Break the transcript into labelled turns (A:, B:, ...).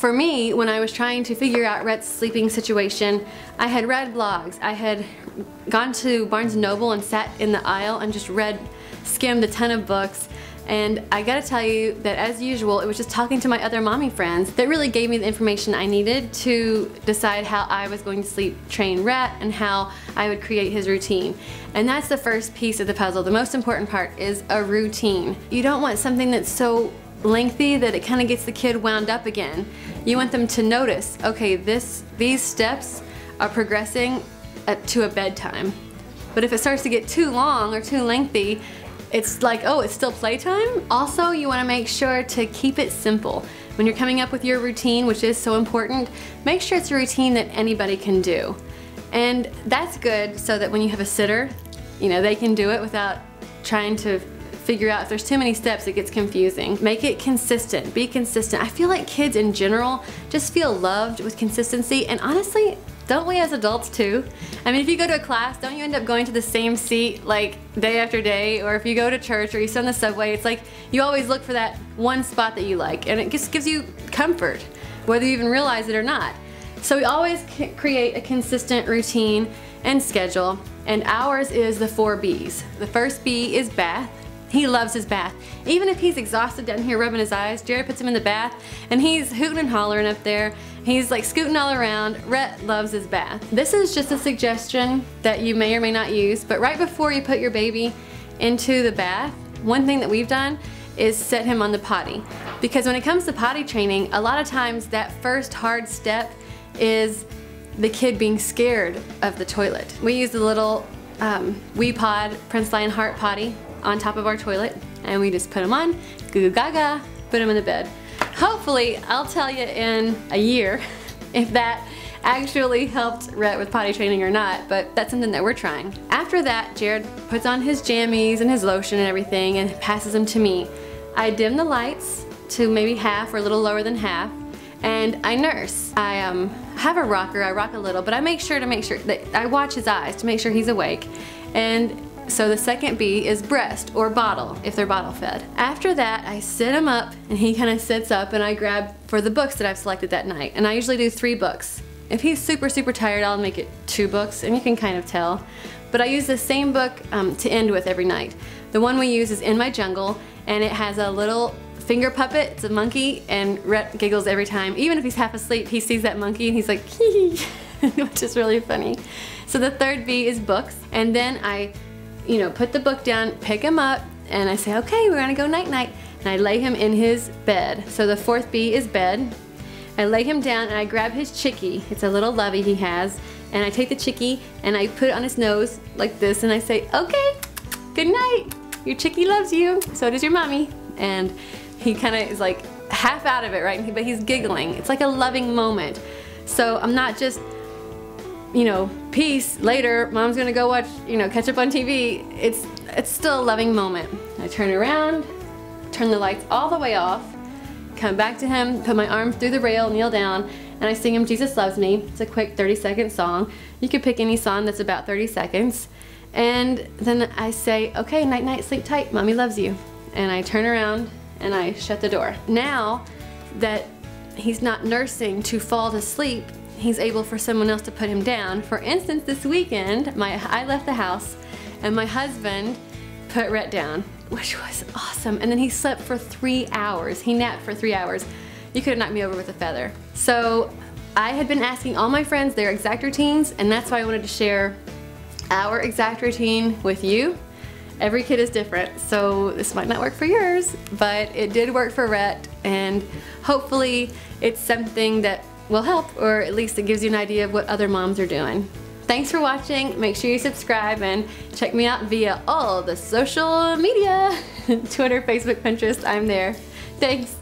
A: for me, when I was trying to figure out Rhett's sleeping situation, I had read blogs. I had gone to Barnes & Noble and sat in the aisle and just skimmed a ton of books. And I gotta tell you that, as usual, it was just talking to my other mommy friends that really gave me the information I needed to decide how I was going to sleep train Rhett and how I would create his routine. And that's the first piece of the puzzle. The most important part is a routine. You don't want something that's so lengthy that it kind of gets the kid wound up again. You want them to notice, okay, these steps are progressing to a bedtime. But if it starts to get too long or too lengthy, it's like, oh, it's still playtime? Also, you want to make sure to keep it simple. When you're coming up with your routine, which is so important, make sure it's a routine that anybody can do. And that's good so that when you have a sitter, you know, they can do it without trying to figure out if there's too many steps, it gets confusing. Make it consistent, be consistent. I feel like kids in general just feel loved with consistency, and honestly, don't we as adults too? I mean, if you go to a class, don't you end up going to the same seat like day after day? Or if you go to church or you sit on the subway, it's like you always look for that one spot that you like, and it just gives you comfort, whether you even realize it or not. So we always create a consistent routine and schedule, and ours is the 4 B's. The first B is bath. He loves his bath. Even if he's exhausted down here rubbing his eyes, Jared puts him in the bath and he's hooting and hollering up there. He's like scooting all around. Rhett loves his bath. This is just a suggestion that you may or may not use, but right before you put your baby into the bath, one thing that we've done is set him on the potty. Because when it comes to potty training, a lot of times that first hard step is the kid being scared of the toilet. We use the little WePod Prince Lionheart potty on top of our toilet, and we just put them on, goo goo gaga, put them in the bed. Hopefully, I'll tell you in a year if that actually helped Rhett with potty training or not, but that's something that we're trying. After that, Jared puts on his jammies and his lotion and everything and passes them to me. I dim the lights to maybe half or a little lower than half, and I nurse. I have a rocker, I rock a little, but I make sure that I watch his eyes to make sure he's awake. And so the second B is breast or bottle, if they're bottle fed. After that, I sit him up and he kind of sits up, and I grab for the books that I've selected that night. And I usually do 3 books. If he's super tired, I'll make it 2 books, and you can kind of tell. But I use the same book to end with every night. The one we use is In My Jungle, and it has a little finger puppet. It's a monkey, and Rhett giggles every time. Even if he's half asleep, he sees that monkey and he's like, hee hee, which is really funny. So the third B is books, and then I put the book down, pick him up, and I say, okay, we're gonna go night-night. And I lay him in his bed. So the 4th B is bed. I lay him down and I grab his chickie. It's a little lovey he has. And I take the chickie and I put it on his nose like this, and I say, okay, good night. Your chickie loves you. So does your mommy. And he kind of is like half out of it, right? But he's giggling. It's like a loving moment. So I'm not just, peace, later, mom's gonna go watch, catch up on TV. It's still a loving moment. I turn around, turn the lights all the way off, come back to him, put my arm through the rail, kneel down, and I sing him Jesus Loves Me. It's a quick 30-second song. You could pick any song that's about 30 seconds. And then I say, okay, night night, sleep tight, mommy loves you. And I turn around and I shut the door. Now that he's not nursing to fall to sleep, he's able for someone else to put him down. For instance, this weekend, I left the house and my husband put Rhett down, which was awesome. And then he slept for 3 hours. He napped for 3 hours. You could have knocked me over with a feather. So I had been asking all my friends their exact routines, and that's why I wanted to share our exact routine with you. Every kid is different, so this might not work for yours, but it did work for Rhett, and hopefully it's something that will help, or at least it gives you an idea of what other moms are doing. Thanks for watching. Make sure you subscribe and check me out via all the social media. Twitter, Facebook, Pinterest, I'm there. Thanks.